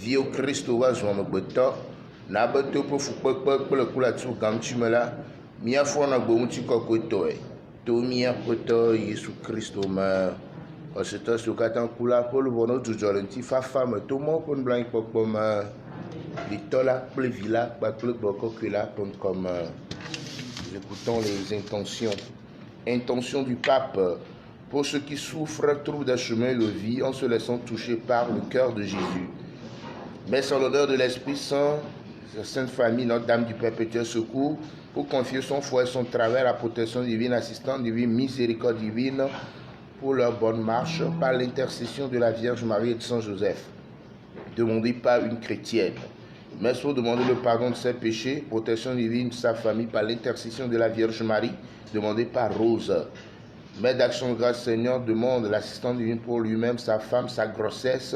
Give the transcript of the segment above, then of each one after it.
Vio Christo wa zɔme gbetɔ na be to ƒe fukpekpe kple kulatsu gaŋtime la míafɔ na gbe ŋuti kɔkɔetɔe to míaƒe tɔ Yesu Kristo me. Ɔsetɔ siwo katã ku la ƒe luʋɔ no dzudzɔ le ŋutifafa me to mɔ ƒe nublanuikpɔkpɔ me. Ɖetɔ la kple vi la kpakple gbɔ kɔkɔe la ƒe ŋkɔ me. Écoutons les intentions du pape. Pour ceux qui souffrent, trouvent des chemins de vie en se laissant toucher par le cœur de Jésus. Mais sans l'odeur de l'Esprit Saint, la Sainte Famille, Notre-Dame du Perpétuel Secours, pour confier son foi et son travail à la protection divine, assistante divine, miséricorde divine, pour leur bonne marche, par l'intercession de la Vierge Marie et de Saint Joseph. Demandez par une chrétienne. Mais pour demander le pardon de ses péchés, protection divine de sa famille par l'intercession de la Vierge Marie, demandez par Rose. Mère d'Action de Grâce Seigneur demande l'assistance divine pour lui-même, sa femme, sa grossesse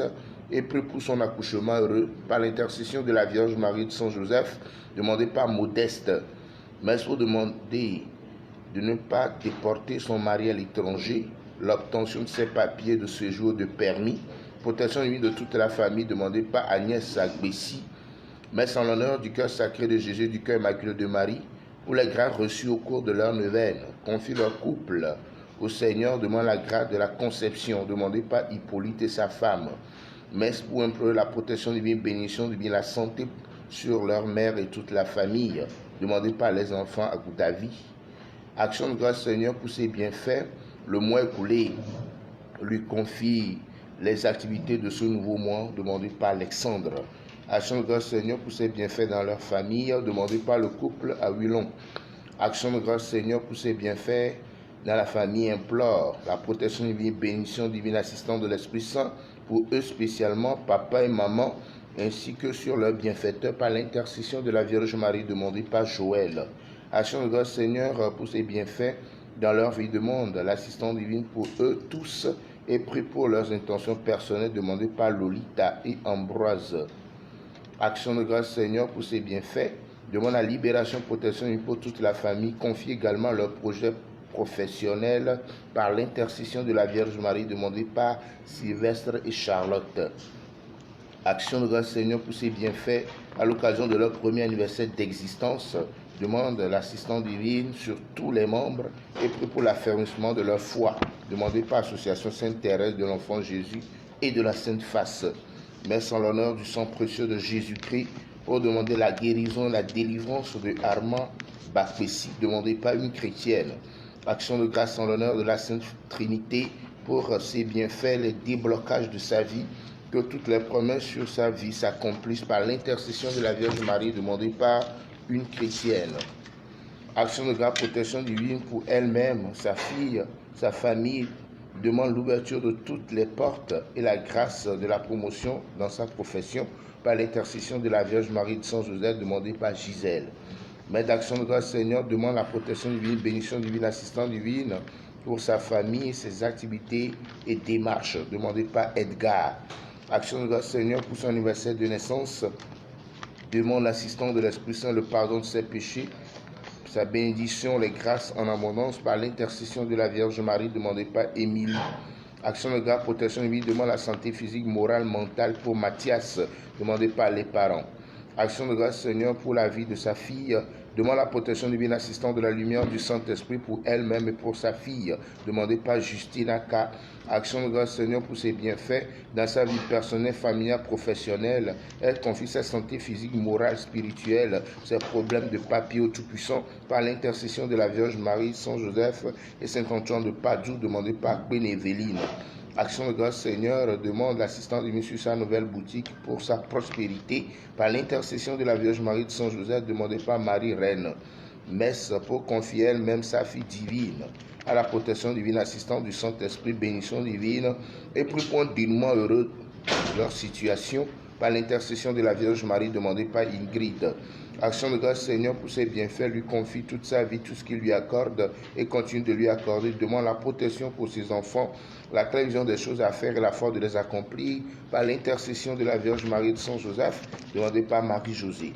et prie pour son accouchement heureux par l'intercession de la Vierge Marie et de Saint Joseph, demandez par Modeste. Mais pour demander de ne pas déporter son mari à l'étranger, l'obtention de ses papiers de séjour de permis, protection divine de toute la famille, demandez par Agnès Agbessi. Messe en l'honneur du cœur sacré de Jésus, du cœur immaculé de Marie, pour les grâces reçues au cours de leur neuvaine, confie leur couple au Seigneur, demande la grâce de la conception, demandez par Hippolyte et sa femme. Messe pour implorer la protection divine, bénédiction divine, la santé sur leur mère et toute la famille, demandez par les enfants à Goutavi. Action de grâce Seigneur pour ses bienfaits, le mois écoulé lui confie les activités de ce nouveau mois, demandez par Alexandre. Action de grâce Seigneur pour ses bienfaits dans leur famille, demandez par le couple à Huilon. Action de grâce Seigneur pour ses bienfaits dans la famille, implore la protection divine, bénédiction divine, assistance de l'Esprit Saint pour eux spécialement, papa et maman, ainsi que sur leurs bienfaiteurs par l'intercession de la Vierge Marie, demandée par Joël. Action de grâce Seigneur pour ses bienfaits dans leur vie, demande l'assistance divine pour eux tous et prie pour leurs intentions personnelles, demandées par Lolita et Ambroise. Action de grâce Seigneur pour ses bienfaits, demande la libération, protection pour toute la famille, confie également leurs projets professionnels par l'intercession de la Vierge Marie, demandée par Sylvestre et Charlotte. Action de grâce Seigneur pour ses bienfaits à l'occasion de leur premier anniversaire d'existence, demande l'assistance divine sur tous les membres et prie pour l'affermissement de leur foi, demandée par l'Association Sainte Thérèse de l'Enfant Jésus et de la Sainte Face. Messe en l'honneur du sang précieux de Jésus-Christ pour demander la guérison et la délivrance de Armand Bakpessi, demandée par une chrétienne. Action de grâce en l'honneur de la Sainte Trinité pour ses bienfaits, les déblocages de sa vie, que toutes les promesses sur sa vie s'accomplissent par l'intercession de la Vierge Marie, demandée par une chrétienne. Action de grâce, protection divine pour elle-même, sa fille, sa famille, demande l'ouverture de toutes les portes et la grâce de la promotion dans sa profession par l'intercession de la Vierge Marie de Saint Joseph, demandée par Gisèle. Mère d'Action de grâce Seigneur demande la protection divine, bénédiction divine, assistance divine pour sa famille, ses activités et démarches, demandée par Edgar. Action de grâce Seigneur pour son anniversaire de naissance, demande l'assistance de l'Esprit Saint, le pardon de ses péchés, sa bénédiction, les grâces en abondance par l'intercession de la Vierge Marie, demandée par Émilie. Action de grâce, protection divine, demande la santé physique, morale, mentale pour Mathias, demandée par les parents. Action de grâce Seigneur pour la vie de sa fille, demande la protection divine, assistance de la lumière du Saint-Esprit pour elle-même et pour sa fille, demandée par Justina K. Action de grâce Seigneur pour ses bienfaits dans sa vie personnelle, familiale, professionnelle. Elle confie sa santé physique, morale, spirituelle, ses problèmes de papier au Tout-Puissant par l'intercession de la Vierge Marie, Saint Joseph et Saint Antoine de Padoue, demandé par Bénévéline. Action de grâce Seigneur demande l'assistance divine sur sa nouvelle boutique pour sa prospérité par l'intercession de la Vierge Marie de Saint Joseph, demandée par Marie Reine. Messe pour confier elle-même sa fille divine à la protection divine, assistante du Saint-Esprit, bénédiction divine et prie pour un dénouement heureux de leur situation par l'intercession de la Vierge Marie, demandée par Ingrid. Action de grâce Seigneur pour ses bienfaits, lui confie toute sa vie, tout ce qu'il lui accorde et continue de lui accorder. Demande la protection pour ses enfants, la claire vision des choses à faire et la force de les accomplir par l'intercession de la Vierge Marie de Saint Joseph, demandée par Marie-Josée.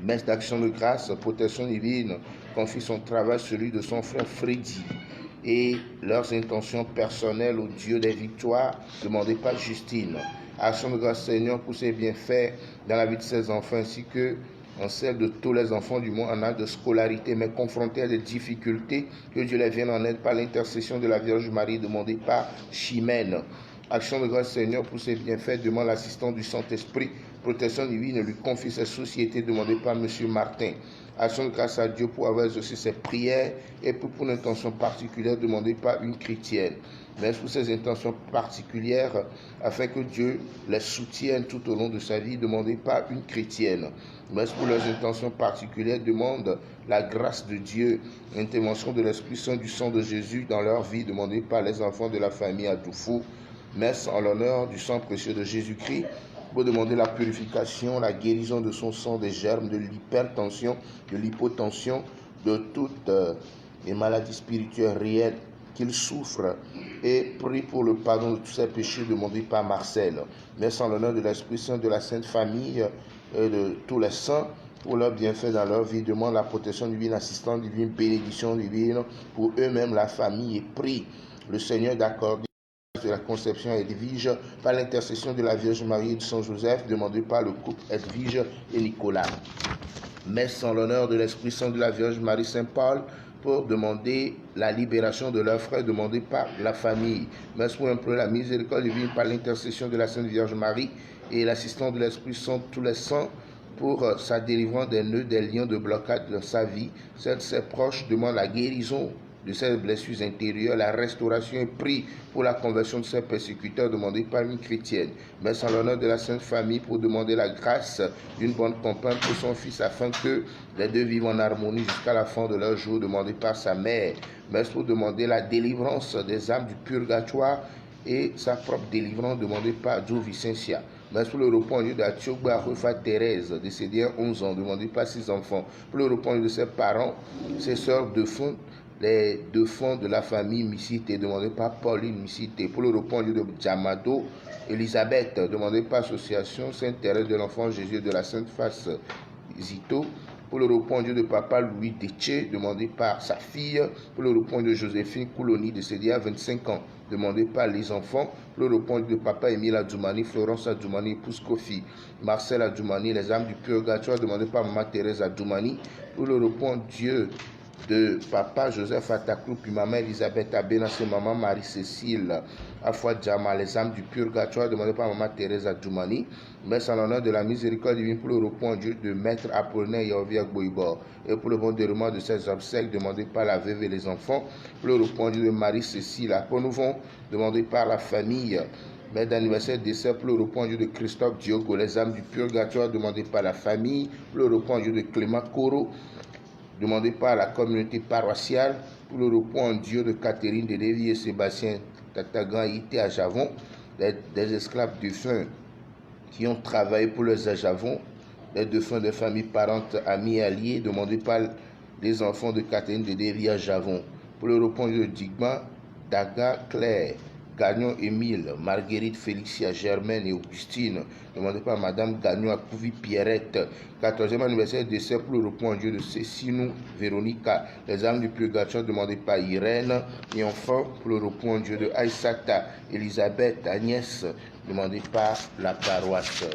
Messe d'action de grâce, protection divine, confie son travail, celui de son frère Freddy et leurs intentions personnelles au Dieu des victoires, demandées par Justine. Action de grâce, Seigneur, pour ses bienfaits dans la vie de ses enfants, ainsi que en celle de tous les enfants du monde en âge de scolarité, mais confrontés à des difficultés, que Dieu les vienne en aide par l'intercession de la Vierge Marie, demandée par Chimène. Action de grâce, Seigneur, pour ses bienfaits, demande l'assistance du Saint-Esprit, protection divine, lui confie ses sociétés, demandée par M. Martin. Action de grâce à Dieu pour avoir exaucé ses prières et pour une intention particulière demandée par une chrétienne. Merci pour ces intentions particulières afin que Dieu les soutienne tout au long de sa vie, demandée par une chrétienne. Merci pour leurs intentions particulières, demande la grâce de Dieu, l'intervention de l'Esprit Saint du sang de Jésus dans leur vie, demandée par les enfants de la famille Atoufou. Merci en l'honneur du sang précieux de Jésus-Christ pour demander la purification, la guérison de son sang des germes, de l'hypertension, de l'hypotension, de toutes les maladies spirituelles réelles qu'il souffre, et prie pour le pardon de tous ses péchés demandés par Marcel. Merci en l'honneur de l'Esprit Saint, de la Sainte Famille et de tous les saints pour leurs bienfaits dans leur vie. Demande la protection divine, l'assistance divine, bénédiction divine pour eux-mêmes, la famille, et prie le Seigneur d'accorder de la conception à Edwige par l'intercession de la Vierge Marie et de Saint Joseph, demandé par le couple Edwige et Nicolas. Messe en l'honneur de l'Esprit Saint de la Vierge Marie Saint Paul pour demander la libération de leurs frères demandés par la famille. Messe pour implorer la miséricorde divine par l'intercession de la Sainte Vierge Marie et l'assistance de l'Esprit Saint, tous les saints, pour sa délivrance des nœuds, des liens de blocage dans sa vie. Celle de ses proches demande la guérison de ses blessures intérieures, la restauration et prie pour la conversion de ses persécuteurs demandés par une chrétienne. Messe en l'honneur de la Sainte Famille pour demander la grâce d'une bonne compagne pour son fils afin que les deux vivent en harmonie jusqu'à la fin de leur jour demandé par sa mère. Messe pour demander la délivrance des âmes du purgatoire et sa propre délivrance demandée par Joe Vicencia. Merci pour le repos en lieu d'Atiogba Rufa Thérèse, décédée à 11 ans, demandé par ses enfants. Pour le repos en lieu de ses parents, ses sœurs défuntes, les défunts de la famille Missité, demandé par Pauline Missité. Pour le repos en lieu de Djamado, Elisabeth, demandé par Association Sainte-Thérèse de l'Enfant Jésus de la Sainte Face Zito. Pour le repos en Dieu de papa Louis Détché, demandé par sa fille. Pour le repos de Joséphine Couloni, décédée à 25 ans, demandé par les enfants. Pour le repos de papa Émile Adjoumani, Florence Adjoumani, épouse Kofi, Marcel Adjoumani, les âmes du purgatoire, demandé par maman Thérèse Adjoumani. Pour le repos Dieu de papa Joseph Ataklou, puis maman Elisabeth Abénassé, maman Marie-Cécile Afouad Djama, les âmes du purgatoire, demandé par maman Thérèse Adjoumani. Messe en l'honneur de la miséricorde divine pour le repos en Dieu de maître Apollinaire Yaoviak Boibor, et pour le bon déroulement de ses obsèques demandé par la veuve et les enfants, pour le repos en Dieu de Marie-Cécile Aponouvon, demandé par la famille. Mère d'anniversaire décès pour le repos en Dieu de Christophe Diogo, les âmes du purgatoire demandé par la famille, pour le repos en Dieu de Clément Coro, demandé par la communauté paroissiale, pour le repos en Dieu de Catherine de Lévy et Sébastien Tatagan Ité à Javon, des esclaves défunts qui ont travaillé pour les Javon, les défunts de familles parentes, amis et alliés, demandés par les enfants de Catherine de Lévy à Javon, pour le repos en Dieu de Digma, Daga, Claire, Gagnon Émile, Marguerite Félicia, Germaine et Augustine, demandé par Madame Gagnon Akouvi Pierrette, 14e anniversaire de décès pour le repos en Dieu de Cécinou Véronica, les âmes du purgatoire demandé par Irène, et enfin pour le repos en Dieu de Aïsata, Elisabeth, Agnès, demandé par la paroisse.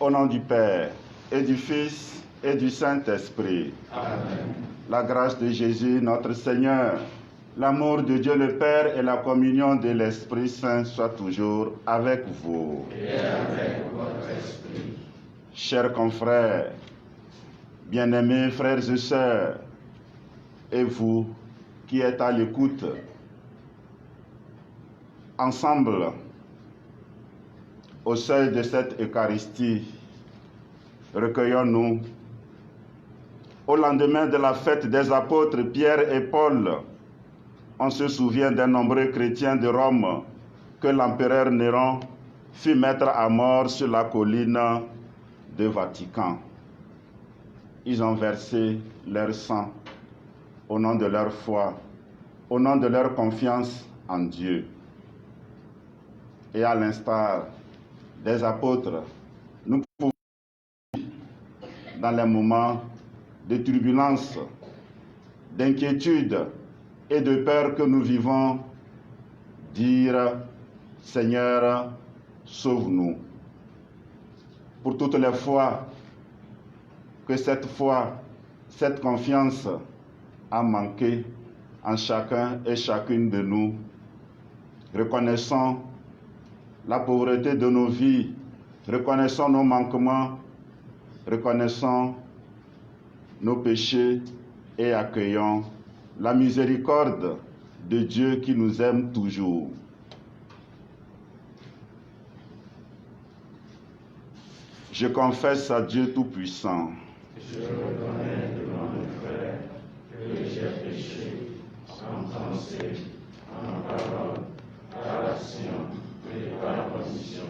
Au nom du Père, et du Fils, et du Saint-Esprit. Amen. La grâce de Jésus, notre Seigneur, l'amour de Dieu le Père et la communion de l'Esprit Saint soient toujours avec vous. Et avec votre esprit. Chers confrères, bien-aimés frères et sœurs, et vous qui êtes à l'écoute, ensemble, au seuil de cette Eucharistie, recueillons-nous au lendemain de la fête des apôtres Pierre et Paul. On se souvient des nombreux chrétiens de Rome que l'empereur Néron fit mettre à mort sur la colline de Vatican. Ils ont versé leur sang au nom de leur foi, au nom de leur confiance en Dieu. Et à l'instar des apôtres, nous pouvons, dans les moments de turbulence, d'inquiétude et de peur que nous vivons, dire « Seigneur, sauve-nous ». Pour toutes les fois que cette foi, cette confiance a manqué en chacun et chacune de nous, reconnaissons la pauvreté de nos vies, reconnaissons nos manquements, reconnaissons nos péchés et accueillons la miséricorde de Dieu qui nous aime toujours. Je confesse à Dieu Tout-Puissant. Je reconnais devant mes frères que j'ai péché en pensée, en parole, par action et par omission.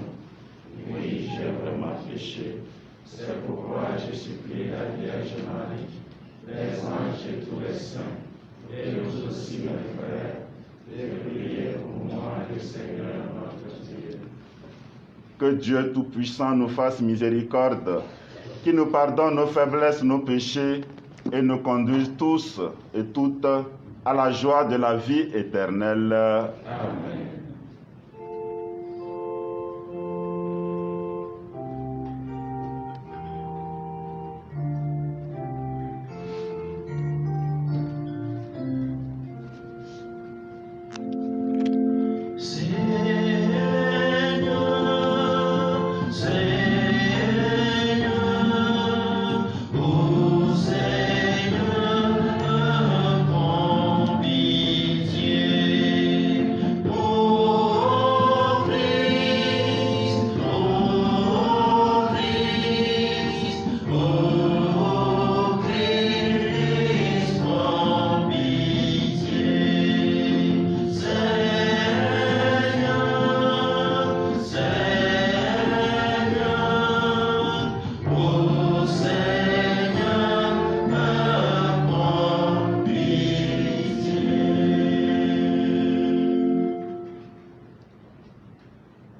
Oui, j'ai vraiment péché. C'est pourquoi je supplie la Vierge Marie, les anges et tous les saints, et nous aussi mes frères, de prier pour moi le Seigneur notre Dieu. Que Dieu Tout-Puissant nous fasse miséricorde, qu'il nous pardonne nos faiblesses, nos péchés, et nous conduise tous et toutes à la joie de la vie éternelle. Amen.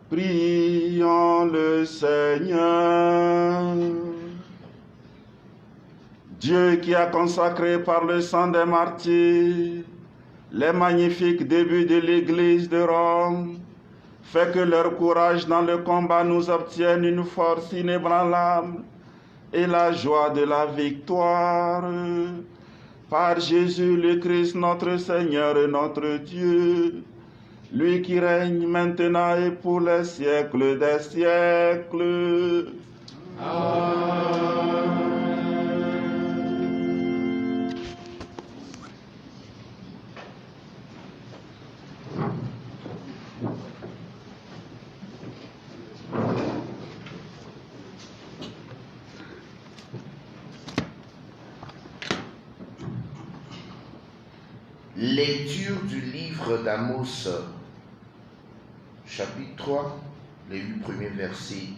Prions le Seigneur. Dieu qui a consacré par le sang des martyrs les magnifiques débuts de l'Église de Rome, fait que leur courage dans le combat nous obtienne une force inébranlable et la joie de la victoire. Par Jésus le Christ, notre Seigneur et notre Dieu, lui qui règne maintenant et pour les siècles des siècles. Amen. Lecture du livre d'Amos, chapitre 3, les 8 premiers versets.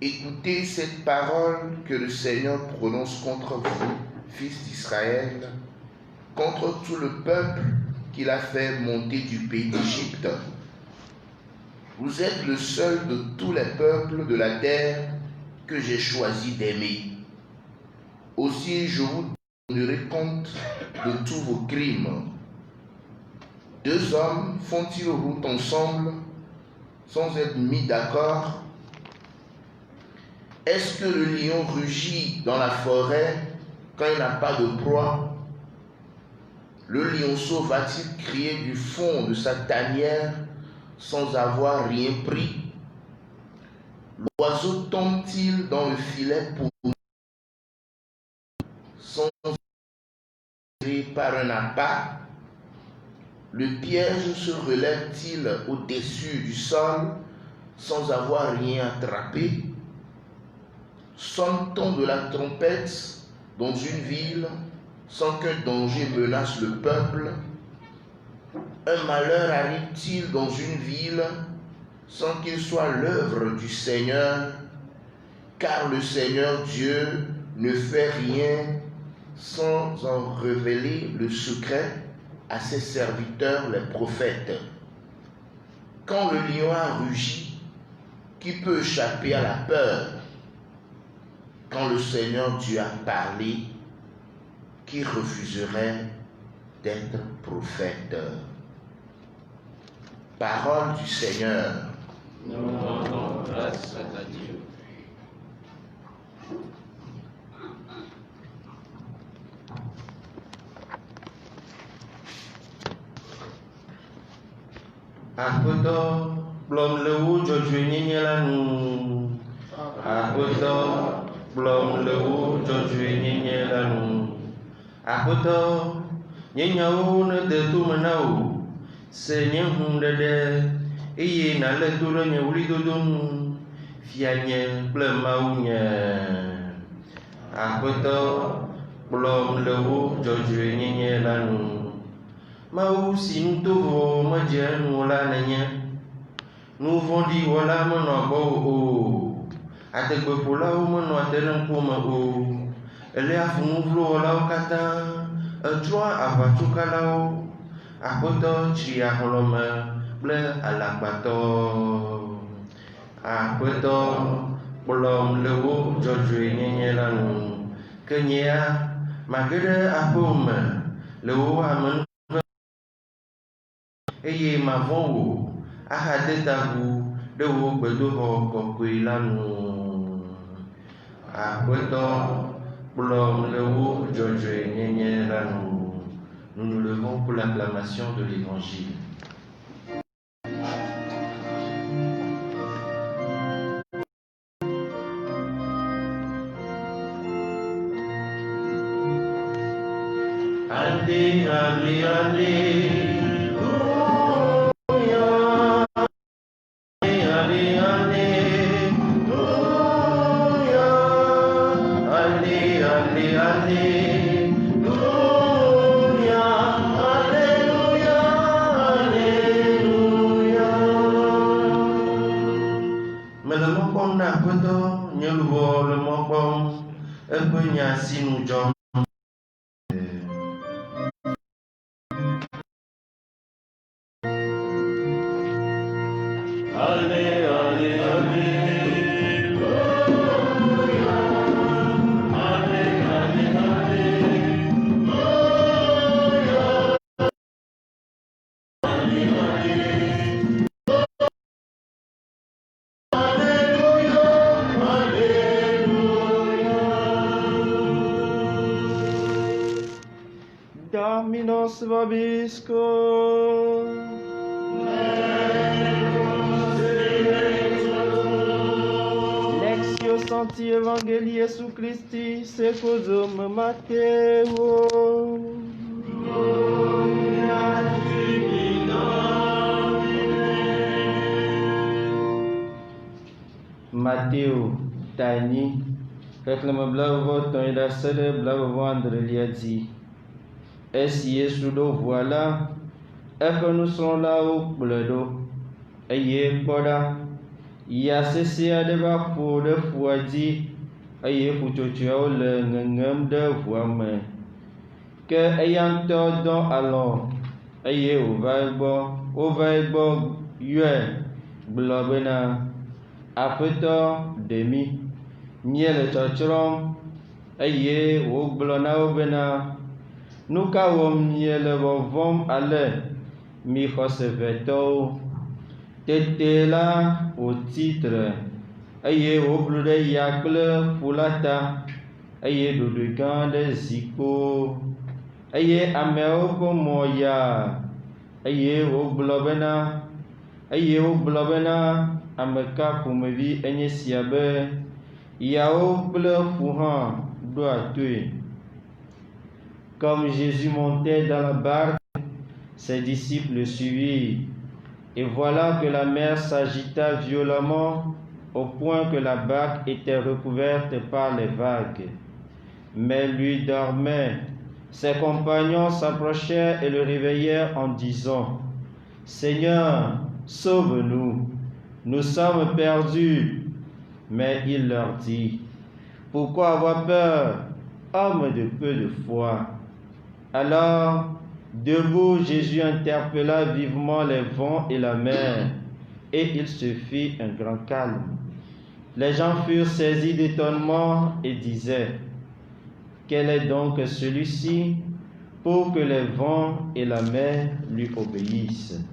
Écoutez cette parole que le Seigneur prononce contre vous, fils d'Israël, contre tout le peuple qu'il a fait monter du pays d'Égypte. Vous êtes le seul de tous les peuples de la terre que j'ai choisi d'aimer. Aussi je vous donnerai compte de tous vos crimes. Deux hommes font-ils route ensemble sans être mis d'accord? Est-ce que le lion rugit dans la forêt quand il n'a pas de proie? Le lionceau va-t-il crier du fond de sa tanière sans avoir rien pris? L'oiseau tombe-t-il dans le filet pour sans par un appât? Le piège se relève-t-il au-dessus du sol sans avoir rien attrapé? Sonne-t-on de la trompette dans une ville sans qu'un danger menace le peuple? Un malheur arrive-t-il dans une ville sans qu'il soit l'œuvre du Seigneur? Car le Seigneur Dieu ne fait rien sans en révéler le secret à ses serviteurs les prophètes. Quand le lion a rugi, qui peut échapper à la peur? Quand le Seigneur Dieu a parlé, qui refuserait d'être prophète? Parole du Seigneur. Nous rendons grâce à Dieu. Apoto blom le wu jojo nyenye la nu. Apoto blom le wu jojo nyenye la nu. Apoto nyenye wu ne de tu mena wu. Se nye hun dede eye na le tu re nye wuli dodo nu. Fia nye kple mawu nye. Apoto blom le wu jojo nyenye la nu. Mawu si nu tovo medze nu la nenye. Nu vɔ̃ɖi wɔla menɔ gbɔ o. Adegbeƒolawo menɔ te ɖe ŋkume o. Elia fu nu vlo wɔlawo katã. Etrɔa aʋatsokalawo. Aƒetɔ tsri ahlɔ̃me kple alakpatɔ. Aƒetɔ kplɔm le wo dzɔdzɔe nyenye la nu. Ke nyea mage ɖe aƒewo me le wo ame eye mavɔ wo ahade taʋu ɖe wo gbedoxɔ kɔkɔe la nu. Aƒetɔ kplɔm le wo dzɔdzɔe nyenye la nu. Nous nous levons pour l'acclamation de l'Évangile. Allez, allez, allez. Dominus vobiscum. Lectio Sancti Evangelii Iesu Christi secundum Matteo. Mateo tani reclama blavo ton da sede blavo andre liadi. Esi Yesu ɖo ʋua la, eƒe nusrɔ̃lawo kplɔe ɖo eye kpɔ ɖa, ya sesẽ aɖe va ƒo ɖe ƒua dzi eye ƒutsotsoeawo le ŋeŋem ɖe ʋua me. Ke eya ŋutɔ dɔ alɔ eye wova egbɔ yɔe gblɔ bena, Aƒetɔ ɖe mí, míele tsɔtsrɔ̃m. Eye wògblɔ na wo bena, nu ka wɔm miele vɔvɔ̃m ale, mi xɔsevẽtɔwo? Tete la wòti tre eye woblu ɖe ya kple ƒu la ta, eye ɖoɖoe gã aɖe zi kpoo, eye ameawo ƒe mɔ ya, eye wogblɔ bena ame ka ƒomevi enye sia be yawo kple ƒu hã ɖoa toe. Comme Jésus montait dans la barque, ses disciples le suivirent. Et voilà que la mer s'agita violemment au point que la barque était recouverte par les vagues. Mais lui dormait. Ses compagnons s'approchèrent et le réveillèrent en disant: Seigneur, sauve-nous, nous sommes perdus. Mais il leur dit: Pourquoi avoir peur, hommes de peu de foi? Alors, debout, Jésus interpella vivement les vents et la mer, et il se fit un grand calme. Les gens furent saisis d'étonnement et disaient: Quel est donc celui-ci pour que les vents et la mer lui obéissent?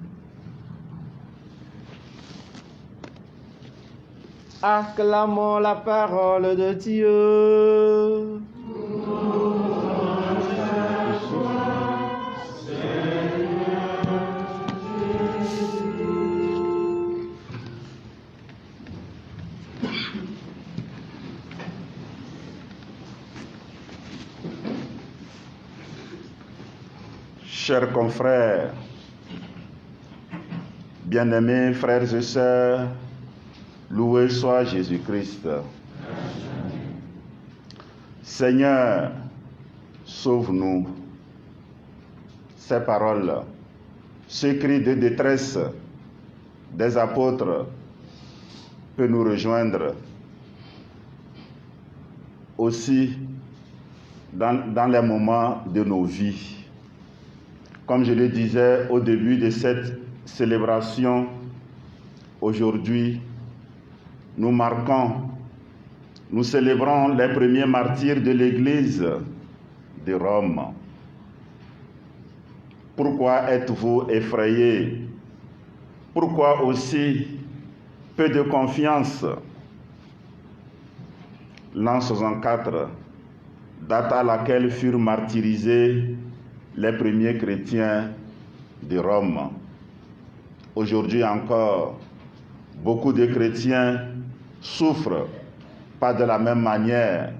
Acclamons la parole de Dieu. Chers confrères, bien-aimés frères et sœurs, loué soit Jésus-Christ. Seigneur, sauve-nous. Ces paroles, ce cri de détresse des apôtres peut nous rejoindre aussi dans les moments de nos vies. Comme je le disais au début de cette célébration, aujourd'hui, nous célébrons les premiers martyrs de l'Église de Rome. Pourquoi êtes-vous effrayés? Pourquoi aussi peu de confiance? L'an 64, date à laquelle furent martyrisés les premiers chrétiens de Rome. Aujourd'hui encore, beaucoup de chrétiens souffrent, pas de la même manière,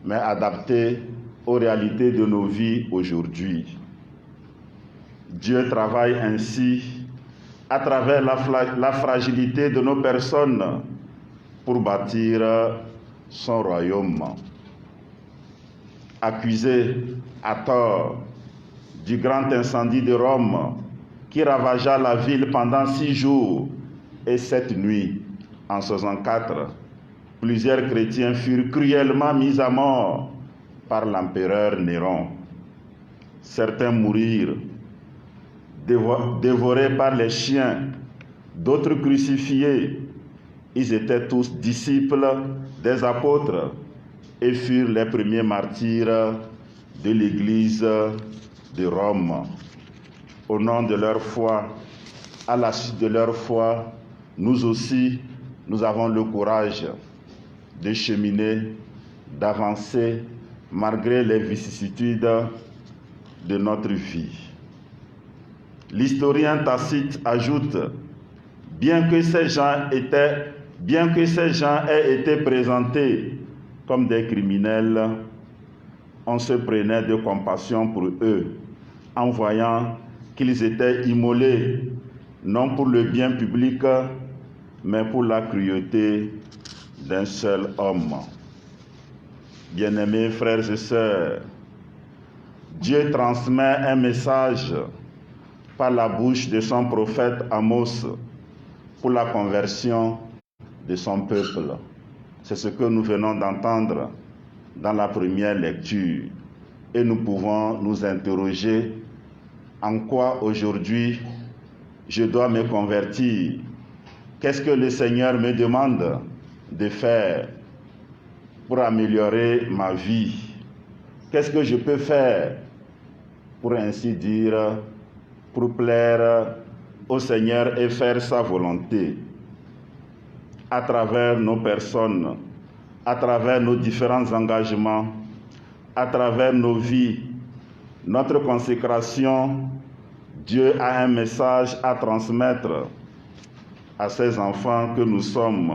mais adaptés aux réalités de nos vies aujourd'hui. Dieu travaille ainsi à travers la fragilité de nos personnes pour bâtir son royaume. Accusés à tort du grand incendie de Rome qui ravagea la ville pendant 6 jours et 7 nuits en 64, plusieurs chrétiens furent cruellement mis à mort par l'empereur Néron. Certains mourirent, dévorés par les chiens, d'autres crucifiés. Ils étaient tous disciples des apôtres et furent les premiers martyrs de l'Église de Rome. Au nom de leur foi, à la suite de leur foi, nous aussi, nous avons le courage de cheminer, d'avancer, malgré les vicissitudes de notre vie. L'historien Tacite ajoute: bien que ces gens aient été présentés comme des criminels, on se prenait de compassion pour eux, en voyant qu'ils étaient immolés, non pour le bien public, mais pour la cruauté d'un seul homme. Bien-aimés frères et sœurs, Dieu transmet un message par la bouche de son prophète Amos pour la conversion de son peuple. C'est ce que nous venons d'entendre dans la première lecture. Et nous pouvons nous interroger: en quoi aujourd'hui je dois me convertir? Qu'est-ce que le Seigneur me demande de faire pour améliorer ma vie? Qu'est-ce que je peux faire pour ainsi dire, pour plaire au Seigneur et faire sa volonté? à travers nos personnes, à travers nos différents engagements, à travers nos vies, notre consécration, Dieu a un message à transmettre à ces enfants que nous sommes.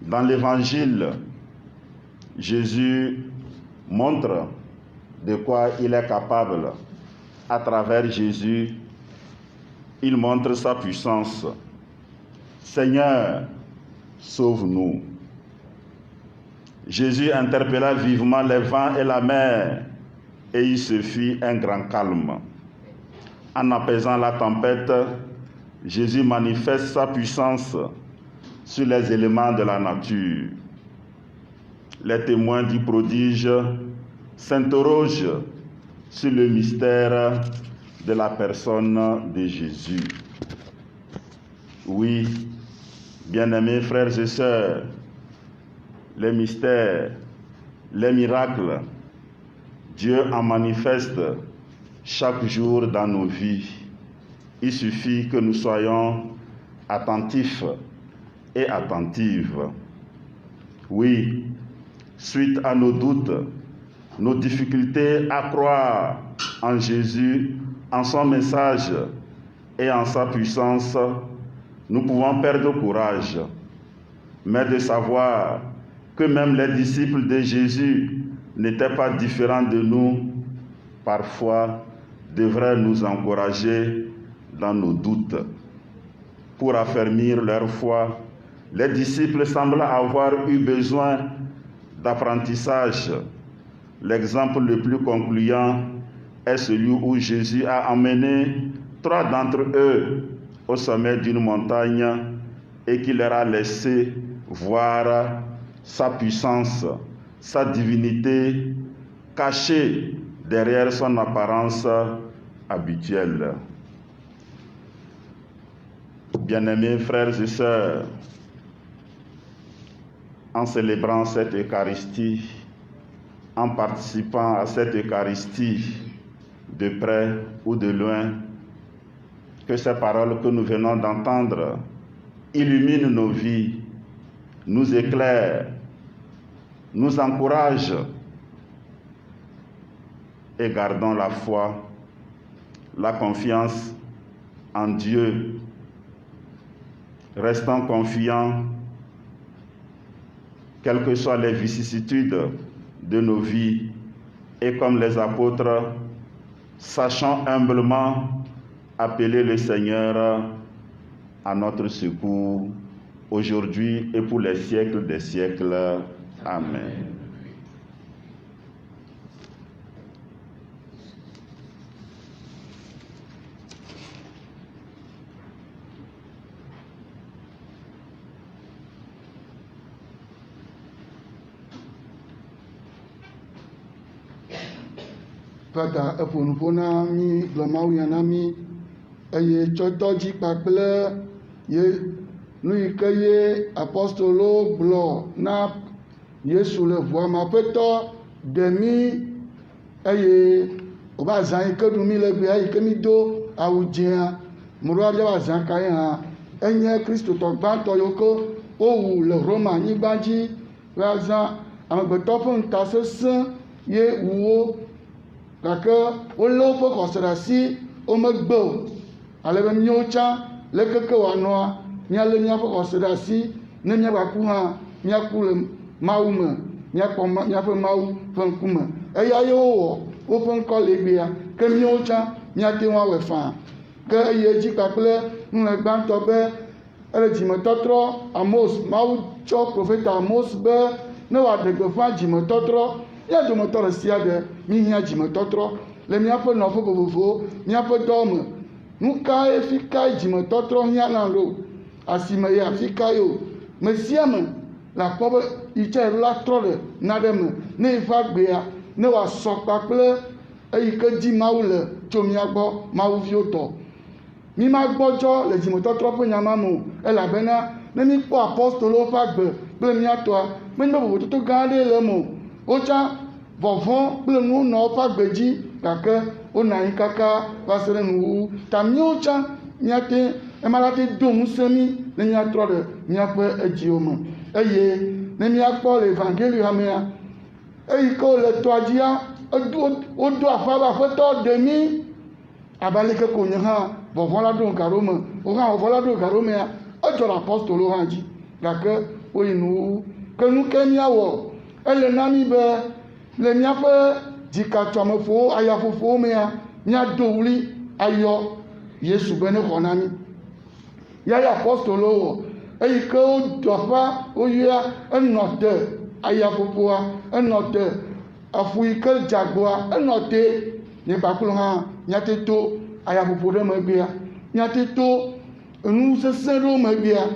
Dans l'Évangile, Jésus montre de quoi il est capable. À travers Jésus, il montre sa puissance. Seigneur, sauve-nous. Jésus interpella vivement les vents et la mer, et il se fit un grand calme. En apaisant la tempête, Jésus manifeste sa puissance sur les éléments de la nature. Les témoins du prodige s'interrogent sur le mystère de la personne de Jésus. Oui, bien-aimés frères et sœurs, les mystères, les miracles, Dieu en manifeste chaque jour dans nos vies. Il suffit que nous soyons attentifs et attentives. Oui, suite à nos doutes, nos difficultés à croire en Jésus, en son message et en sa puissance, nous pouvons perdre courage. Mais de savoir que même les disciples de Jésus n'étaient pas différents de nous, parfois devrait nous encourager dans nos doutes. Pour affermir leur foi, les disciples semblent avoir eu besoin d'apprentissage. L'exemple le plus concluant est celui où Jésus a emmené 3 d'entre eux au sommet d'une montagne et qui leur a laissé voir sa puissance, sa divinité cachée derrière son apparence habituelle. Bien-aimés frères et sœurs, en célébrant cette Eucharistie, en participant à cette Eucharistie de près ou de loin, que ces paroles que nous venons d'entendre illuminent nos vies, nous éclairent, nous encouragent et gardons la foi, la confiance en Dieu. Restons confiants, quelles que soient les vicissitudes de nos vies, et comme les apôtres, sachons humblement appeler le Seigneur à notre secours, aujourd'hui et pour les siècles des siècles. Amen. Fada eƒonuƒo na mí gblɔ Mawu ya na mí eye tsɔ dɔdzi kpakple ye nu yi ke ye apɔstolo gblɔ na Yesu le ʋua me aƒetɔ ɖe mí eye wòva zã yi ke ɖu mí le gbea yi ke mí do awu dzẽa mɔɖoa bia va zã ka ye hã enye kristotɔ gbãtɔ yiwo ke wowu le Roma anyigba dzi va zã amegbetɔ ƒe ŋutasesẽ ye wu wo. Gake wolé woƒe xɔse ɖe asi, womegbe o. Alebe míawo tsã, lekeke wòanɔa, míalé míaƒe xɔse ɖe asi, ne míagaku hã, míaku le Mawu me, míakpɔ míaƒe Mawu ƒe ŋkume. Eya ye wowɔ, woƒe ŋkɔ le gbea, ke míawo tsã, míate ŋu awɔe faa. Ke eye dzi kpakple nulẽ gbãtɔ be, ele dzimetɔtrɔ Amos, Mawu tsɔ profeta Amos be ne wòaɖe gbeƒã dzimetɔtrɔ. Mía dometɔ ɖe sia ɖe míhiã dzimetɔtrɔ le míaƒe nɔƒe vovovowo, míaƒe dɔwo me. Nu kae fi kae dzimetɔtrɔ hiãna ɖo? Asime yi afi kae o. Me sia me le akpɔ be yi tsɛ la trɔ ɖe naɖe me ne yi va gbea ne wòasɔ kpakple eyi ke di Mawu le tso mía gbɔ Mawuviwo tɔ. Mí magbɔdzɔ le dzimetɔtrɔ ƒe nya ma me o elabena ne mí kpɔ apɔstolowo ƒe agbe kple mía tɔa, menye be vovototo gã aɖee le eme o. Wotsã vɔvɔ̃ kple nuwo nɔ woƒe agbe dzi gake wonɔ anyi kaka va se ɖe nuwuwu. Ta míawo tsã míate ema la te do ŋusẽ mi ne míatrɔ ɖe míaƒe edziwo me eye ne míakpɔ le evangelia mea eyi ke wole tɔa dzia wodo aƒa be aƒetɔ ɖe mí abe aleke ko nye hã vɔvɔ la ɖo ga ɖo me wo hã vɔvɔ la ɖo ga ɖo mea edzɔ le apɔstolo hã dzi gake woyi nu ke nu ke míawɔ ele na mí be le míaƒe dzikatsɔmeƒowo ayaƒoƒowo mea míado wli ayɔ Yesu be ne xɔ na mí ya ya apɔstolo wɔ eyi ke wodo aƒa woyɔa enɔ te ayaƒoƒoa enɔ te aƒu yi ke dzeagboa enɔ te nye kpakplo hã míate to ayaƒoƒo ɖe megbea míate to nu sesẽ ɖewo megbea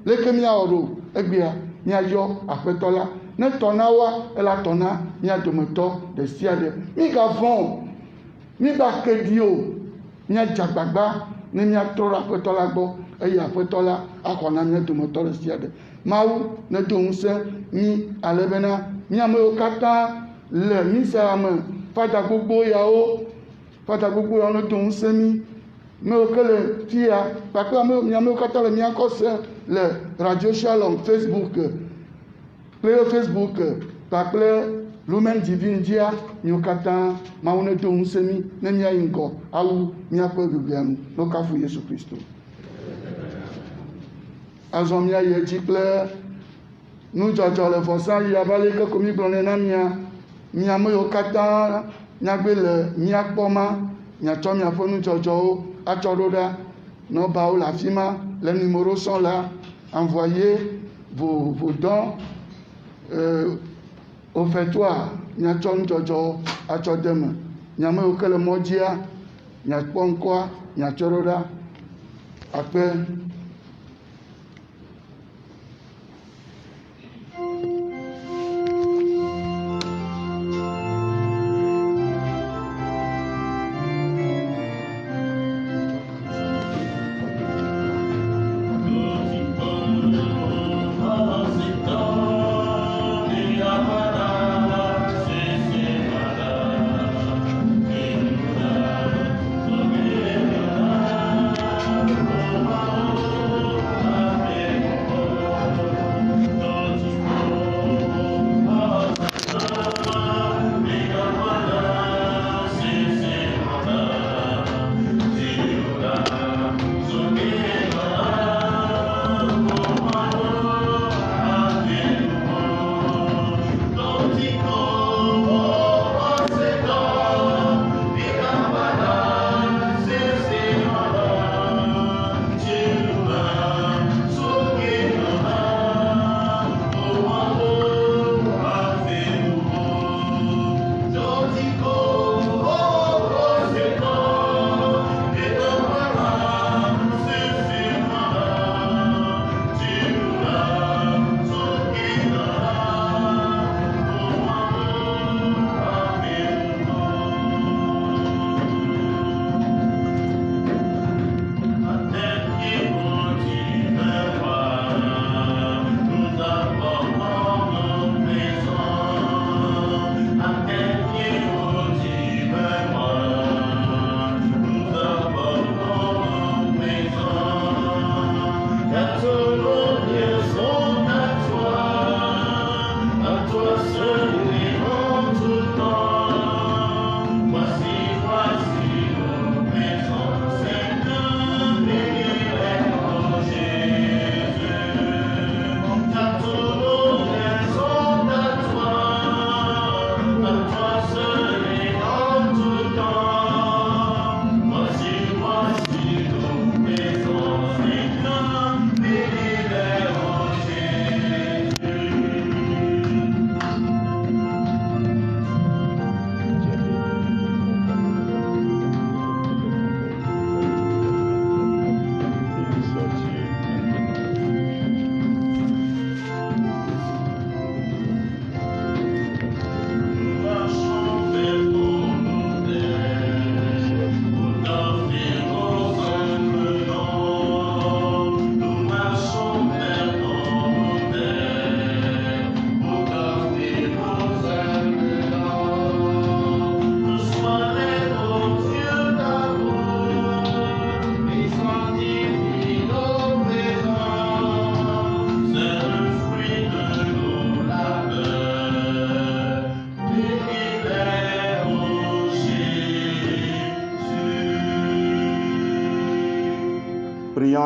leke míawɔ ɖo egbea míayɔ aƒetɔ la ne tɔ na woa ela tɔ na mía dometɔ ɖe sia ɖe mígavɔ̃ o mígake ɖi o míadze agbagba ne míatrɔ ɖe aƒetɔ la gbɔ eye aƒetɔ la axɔ na mía dometɔ ɖe sia ɖe Mawu ne do ŋusẽ mí ale bena mí ame yiwo katã le misa me fada gbogbo yawo ne do ŋusẽ mí me yiwo ke le fia kpakple mi ame yiwo katã le mía kɔse le Radio Shalom Facebook kpakple Lumen Divine dzia míwo katã Mawu ne do ŋusẽ mí ne míayi ŋgɔ awu míaƒe gbegblea nu no kafu Yesu Kristo. Azɔ míayi edzi kple nudzɔdzɔ le vɔsa yi abe aleke ko mí gblɔ nɛ na mí ame yiwo katã míagbe le míakpɔ ma míatsɔ míaƒe nudzɔdzɔwo atsɔ ɖo ɖa nɔbawo le afi ma le numéro sɔ̃ la envoyer vos dons au faitoire míatsɔ nudzɔdzɔwo atsɔ de me míame yiwo ke le mɔ dzia míakpɔ ŋkɔa míatsɔ ɖo ɖa akpe. Oh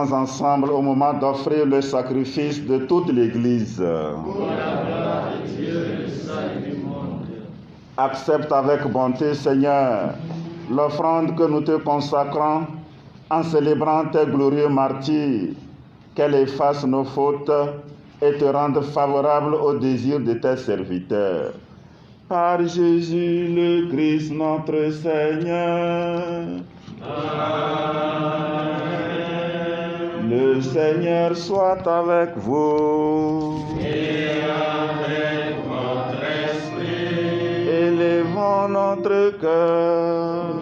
présents ensemble au moment d'offrir le sacrifice de toute l'Église. Pour la gloire de Dieu et le salut du monde. Accepte avec bonté, Seigneur, l'offrande que nous te consacrons en célébrant tes glorieux martyrs, qu'elle efface nos fautes et te rende favorable au désir de tes serviteurs. Par Jésus le Christ notre Seigneur. Amen. Le Seigneur soit avec vous. Et avec votre esprit. Élevons notre cœur.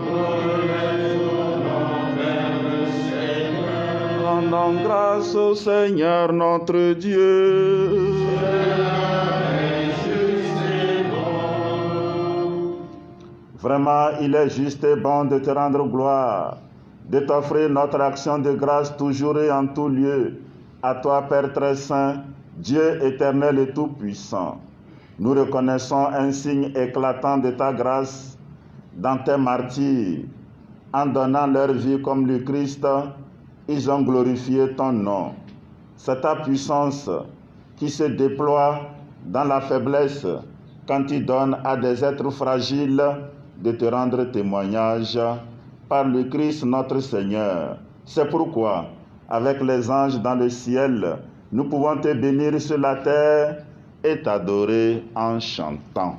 Rendons grâce au Seigneur notre Dieu. Vraiment, il est juste et bon de te rendre gloire, de t'offrir notre action de grâce toujours et en tout lieu. À toi, Père très saint, Dieu éternel et tout-puissant. Nous reconnaissons un signe éclatant de ta grâce dans tes martyrs. En donnant leur vie comme le Christ, ils ont glorifié ton nom. C'est ta puissance qui se déploie dans la faiblesse quand tu donnes à des êtres fragiles de te rendre témoignage par le Christ notre Seigneur. C'est pourquoi, avec les anges dans le ciel, nous pouvons te bénir sur la terre et t'adorer en chantant.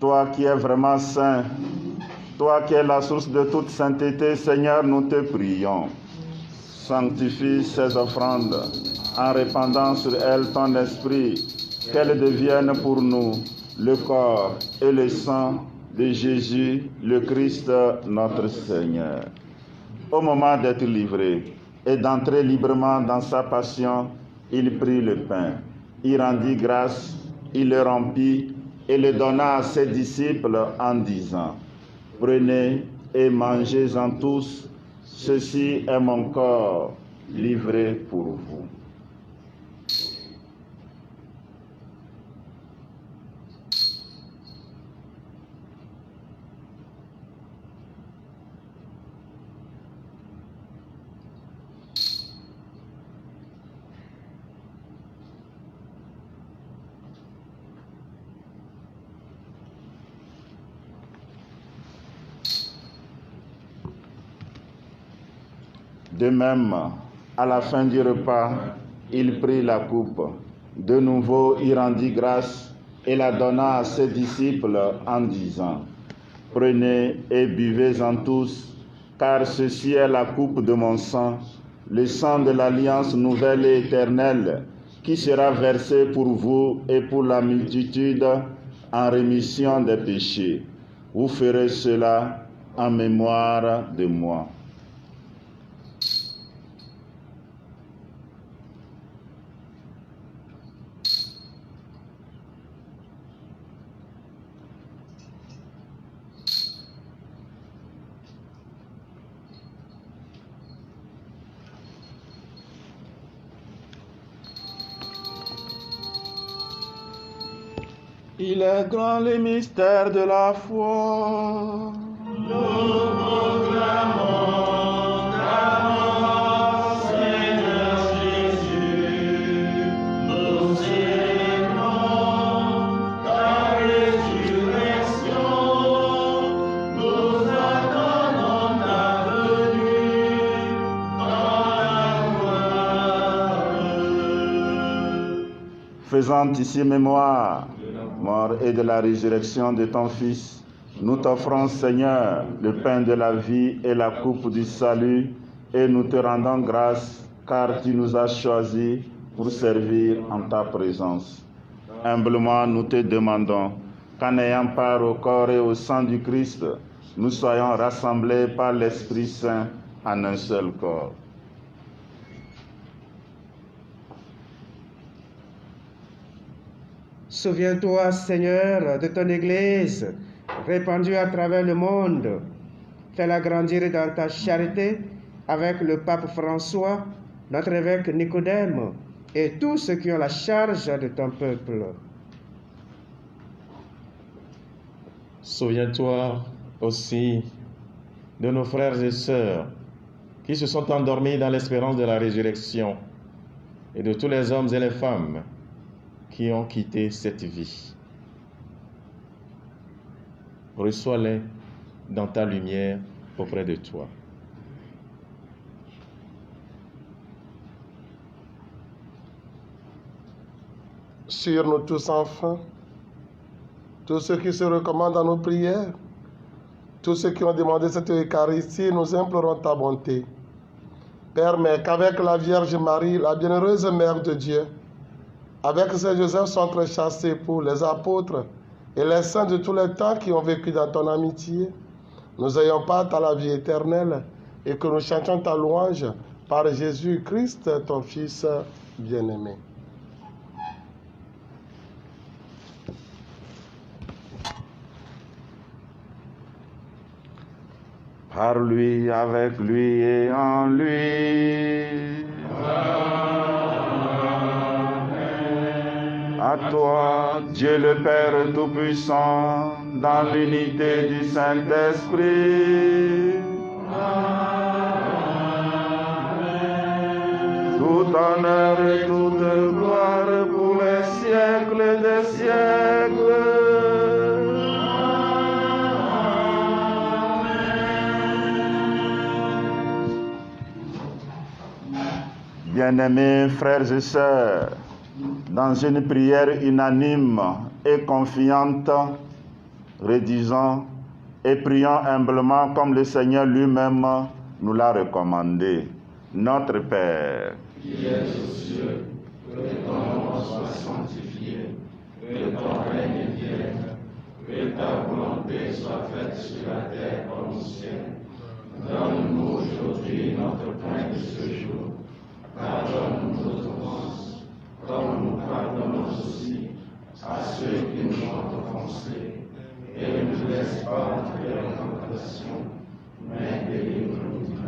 Toi qui es vraiment saint, toi qui es la source de toute sainteté, Seigneur, nous te prions. Sanctifie ces offrandes en répandant sur elles ton esprit, qu'elles deviennent pour nous le corps et le sang de Jésus, le Christ, notre Seigneur. Au moment d'être livré et d'entrer librement dans sa passion, il prit le pain, il rendit grâce, il le rompit et le donna à ses disciples en disant: Prenez et mangez-en tous, ceci est mon corps livré pour vous. De même, à la fin du repas, il prit la coupe. De nouveau, il rendit grâce et la donna à ses disciples en disant: Prenez et buvez-en tous, car ceci est la coupe de mon sang, le sang de l'alliance nouvelle et éternelle, qui sera versé pour vous et pour la multitude en rémission des péchés. Vous ferez cela en mémoire de moi. Il est grand le mystère de la foi. Nous proclamons Faisant ici mémoire, mort et de la résurrection de ton Fils, nous t'offrons, Seigneur, le pain de la vie et la coupe du salut, et nous te rendons grâce, car tu nous as choisis pour servir en ta présence. Humblement, nous te demandons qu'en ayant part au corps et au sang du Christ, nous soyons rassemblés par l'Esprit Saint en un seul corps. Souviens-toi, Seigneur, de ton Église, répandue à travers le monde. Fais-la grandir dans ta charité avec le pape François, notre évêque Nicodème et tous ceux qui ont la charge de ton peuple. Souviens-toi aussi de nos frères et sœurs qui se sont endormis dans l'espérance de la résurrection et de tous les hommes et les femmes qui ont quitté cette vie. Reçois-les dans ta lumière auprès de toi. Sur nous tous enfin, tous ceux qui se recommandent à nos prières, tous ceux qui ont demandé cette Eucharistie, nous implorons ta bonté. Permets qu'avec la Vierge Marie, la bienheureuse Mère de Dieu, avec Saint Joseph, son très chaste époux, les apôtres et les saints de tous les temps qui ont vécu dans ton amitié, nous ayons part à la vie éternelle et que nous chantions ta louange par Jésus-Christ, ton Fils bien-aimé. Par lui, avec lui et en lui. À toi, Dieu le Père Tout-Puissant, dans l'unité du Saint-Esprit. Tout honneur et toute gloire pour les siècles des siècles. Bien-aimés frères et sœurs, dans une prière unanime et confiante, rédigeons et prions humblement comme le Seigneur lui-même nous l'a recommandé. Notre Père, qui es aux cieux, que ton nom soit sanctifié, que ton règne vienne, que ta volonté soit faite sur la terre comme au ciel. Donne-nous aujourd'hui notre pain de ce jour. Pardonne-nous nos offenses, comme nous pardonnons aussi à ceux qui nous ont offensés. Et ne nous laisse pas entrer en tentation, mais délivre-nous du mal.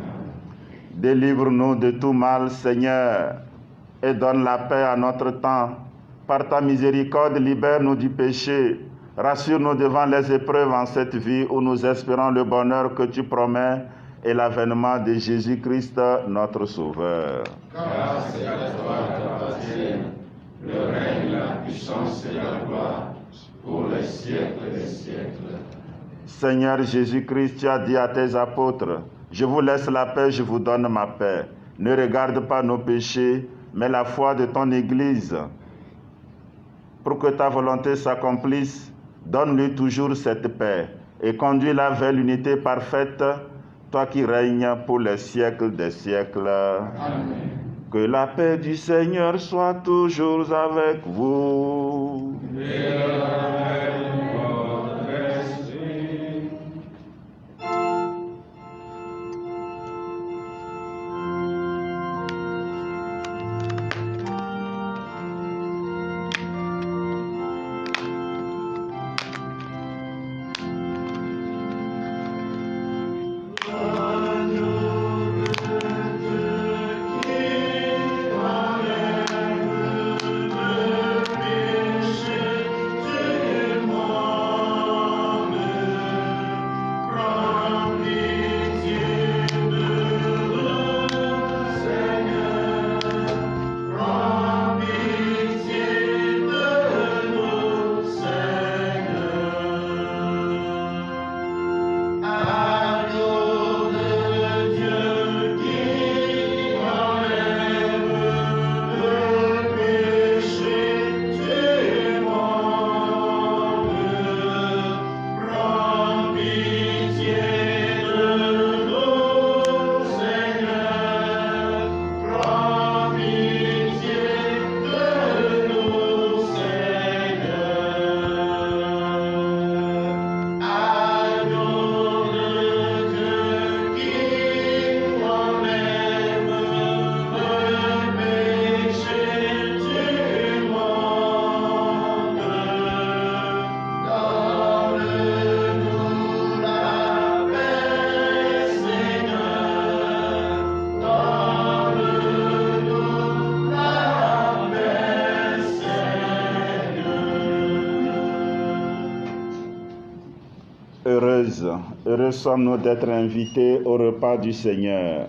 délivre-nous de tout mal, Seigneur, et donne la paix à notre temps. Par ta miséricorde, libère-nous du péché. Rassure-nous devant les épreuves en cette vie où nous espérons le bonheur que tu promets et l'avènement de Jésus-Christ, notre Sauveur. Car c'est à toi qu'appartiennent le règne, la puissance et la gloire pour les siècles des siècles. Seigneur Jésus-Christ, tu as dit à tes apôtres, « Je vous laisse la paix, je vous donne ma paix. Ne regarde pas nos péchés, mais la foi de ton Église. Pour que ta volonté s'accomplisse, donne-lui toujours cette paix et conduis-la vers l'unité parfaite, toi qui règnes pour les siècles des siècles. » Amen. Que la paix du Seigneur soit toujours avec vous. Et avec votre esprit. Amen. Heureux sommes-nous d'être invités au repas du Seigneur.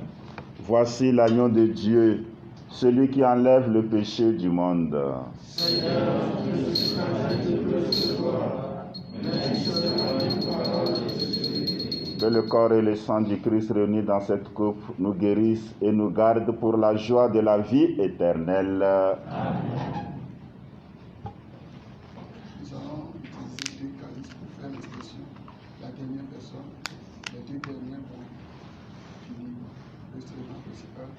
Voici l'agneau de Dieu, celui qui enlève le péché du monde. Seigneur, je suis capable de le recevoir, mais seulement une parole de Jésus. Que le corps et le sang du Christ réunis dans cette coupe nous guérissent et nous gardent pour la joie de la vie éternelle. Amen. Nous allons utiliser 2 calices pour faire l'expression. La dernière personne, les 2 derniers vont finir le célébrant principal.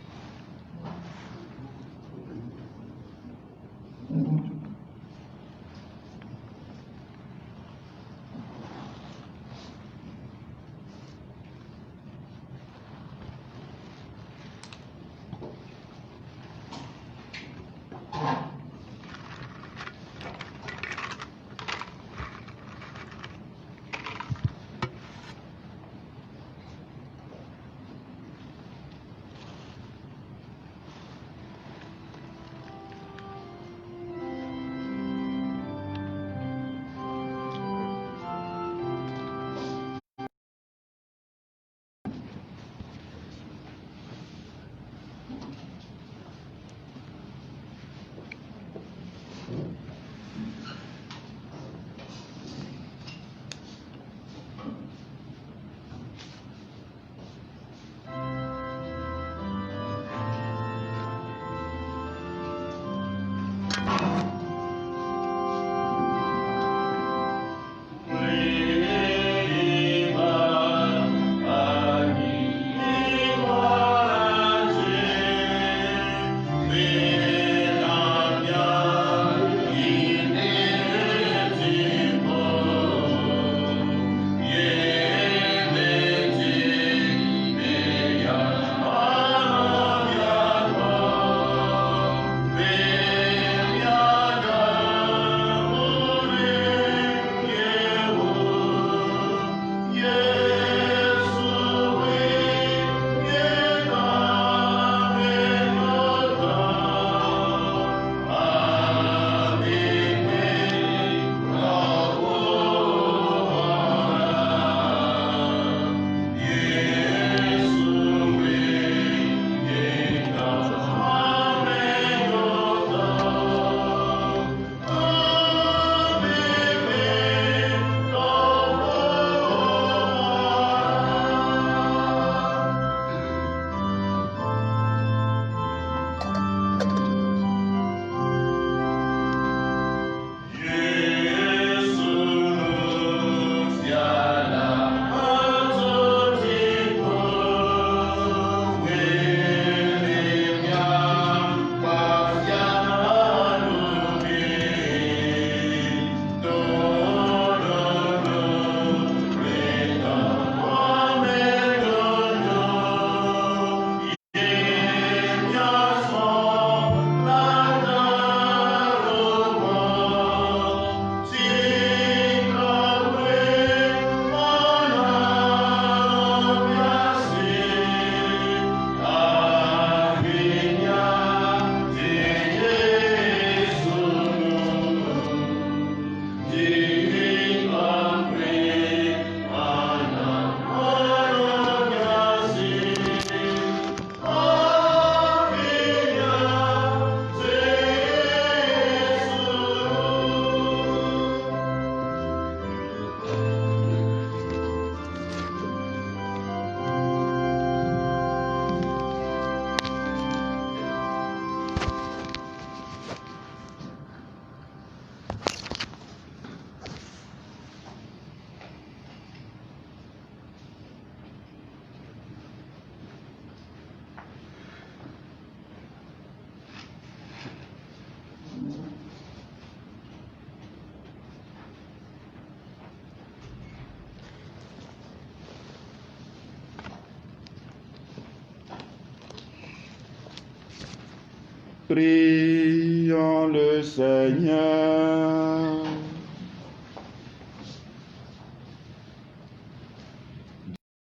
Prions le Seigneur.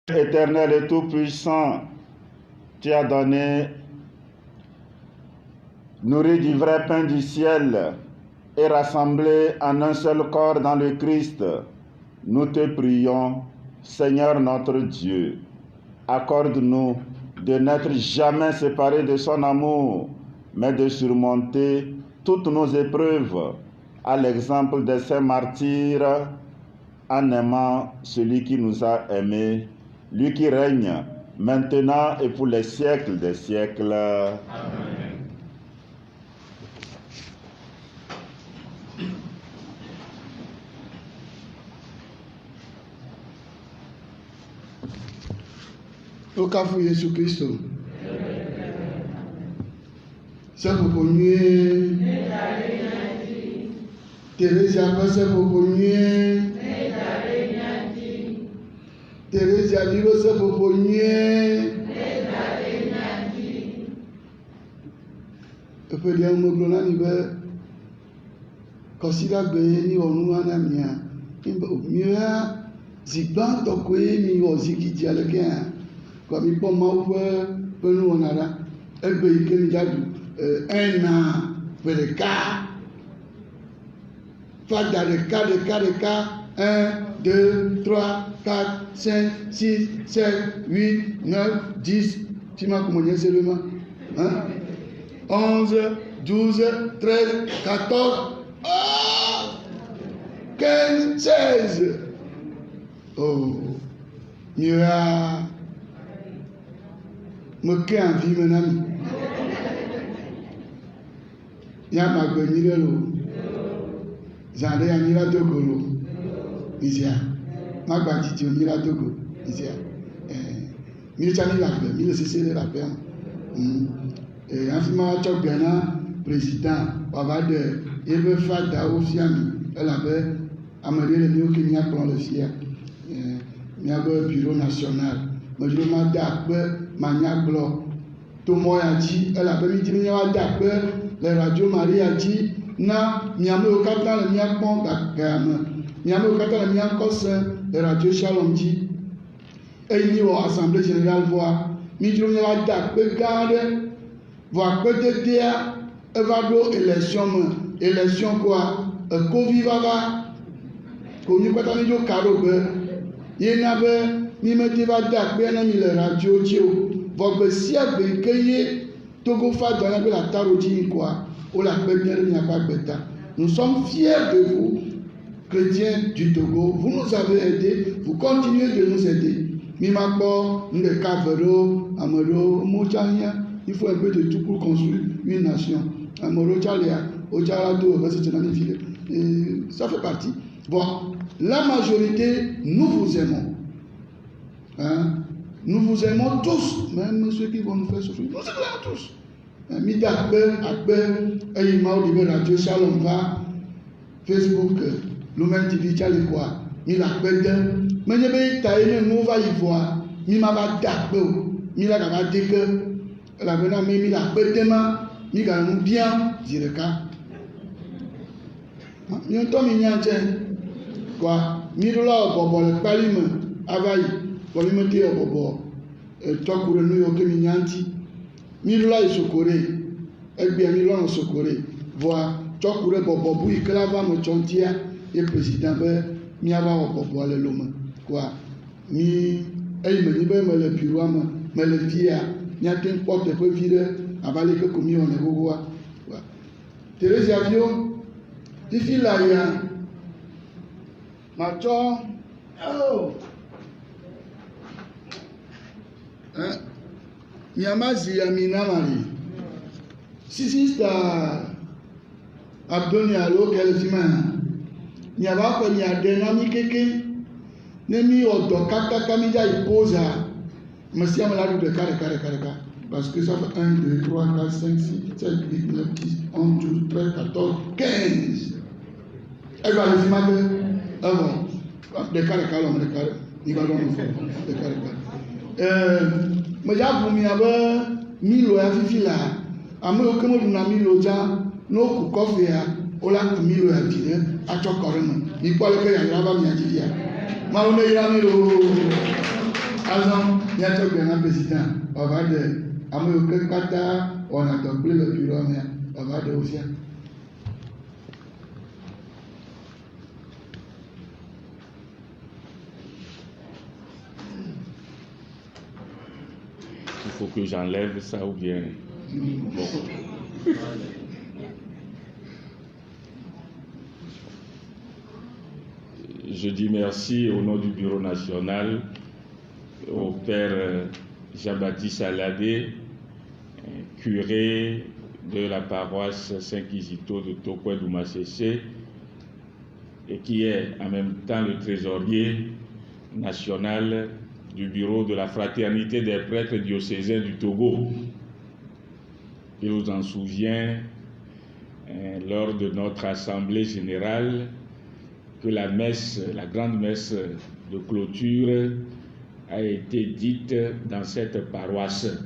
Dieu éternel et tout-puissant, tu as donné, nourri du vrai pain du ciel et rassemblé en un seul corps dans le Christ. Nous te prions Seigneur notre Dieu, accorde-nous de n'être jamais séparés de son amour, mais de surmonter toutes nos épreuves, à l'exemple de ces martyrs, en aimant celui qui nous a aimés, lui qui règne maintenant et pour les siècles des siècles. Amen. Au Kafu Jésus Christ. C'est pour nuire. Thérèse c'est pour nuire. Thérèse Aliro c'est pour nuire. Et puis il y a un mot blanc qui veut considérer que ni on a mia. Mieux zigban tokwe mi oziki dialoguer. Comme il peut m'avoir nous on a là un pays qui nous a un an pour le cas faire dans le cas 1 2 3 4 5 6 7 8 9 10 tu m'as combien seulement 11 12 13 14 15 16 oh mieux à me qu'est en vie maintenant. Il y a ma gueule, j'en ai un mira de golo. Ici, ma bâtisse, mira de golo. Ici, militani la paix, mille cessez la paix. Et en ce moment, tu as président, papa de, il veut faire d'Aoufiami, elle avait amené le mieux qu'il n'y a pour le ciel. Il y a un bureau national. Mais je demande à Maniaglo. Tout le monde a dit, elle a permis de venir à les radios Marie a dit, na, miame au Qatar, le mien bon, miame au Qatar, le mien cos, les radios Shalom dit, et il y a l'Assemblée générale voir, Midjo à Dakbe garde, voir que de terre, évado élection quoi, Kovivava, connu pas tant de carobe, il y avait. Mi me va dakbe na mi le radio tio vogbe sia be keye togo fa dans la taroti quoi ou la première n'y a pas bêta. Nous sommes fiers de vous chrétiens du Togo, vous nous avez aidés, vous continuez de nous aider. Mi ma po le Cavero Amoro Mochania, il faut un peu de tout pour construire une nation. Amoro Chalia Ocharado ça fait partie. Bon, la majorité nous vous aimons. Hein? Nous vous aimons tous, même ceux qui vont nous faire souffrir. Nous aimons tous. Midi Akber, Eyima Odibe Radio Shalom va, Facebook, Lumen TV, Tchali quoi, Mila Akber, mais je vais tailler le mot va y voir, Mima va d'Akber, Mila va dire que la venue mais Mila Akber, Mila nous bien, Zireka. Nous sommes mignons, quoi, Mila Bobo, le Palime, Avaï. Comme il me dit au bobo, toi pour le New York Minyanti, Mila est socoré, et bien Milan est socoré. Voilà, toi pour le bobo, oui, que la va me chantia, et président, mi ava au bobo à l'homme. Quoi, mi, et me dit, me le bureau, me le via, mi a qu'une porte de peu vide, avaler que comme on est beau. Thérèse Avion, il fit là, il y a, ma chon, oh! Miamazi Yamina Mari. Si sta Abdoni alo kelfima. Nyaba ko nyadena mi keke. Nemi odo kaka kamija iposa. Merci à la de carré. Parce que ça fait 1, 2, 3, 4, 5, 6, 7, 8, 9, 10, 11, 12, 13, 14, 15. Elle va le filmer. Ah bon. De carré. Il va donner de carré. Mais j'ai voulu avoir milo à Fifila. À moi, comme on a milo, no kukofia, on a milo à dire, à Chocorem. Il faut que y a un dia. Mais on est là, milo. Alors, il y a un président. On va de, à moi, que Kata, on a doublé le bureau, mais on va de aussi. faut que j'enlève ça ou bien... Bon. Je dis merci au nom du Bureau national au Père Jean-Baptiste Aladé, curé de la paroisse Saint-Kizito de Tokwe-Doumassessé, et qui est en même temps le trésorier national du Bureau de la Fraternité des prêtres diocésains du Togo. Il vous en souvient, lors de notre assemblée générale, que la messe, la grande messe de clôture a été dite dans cette paroisse.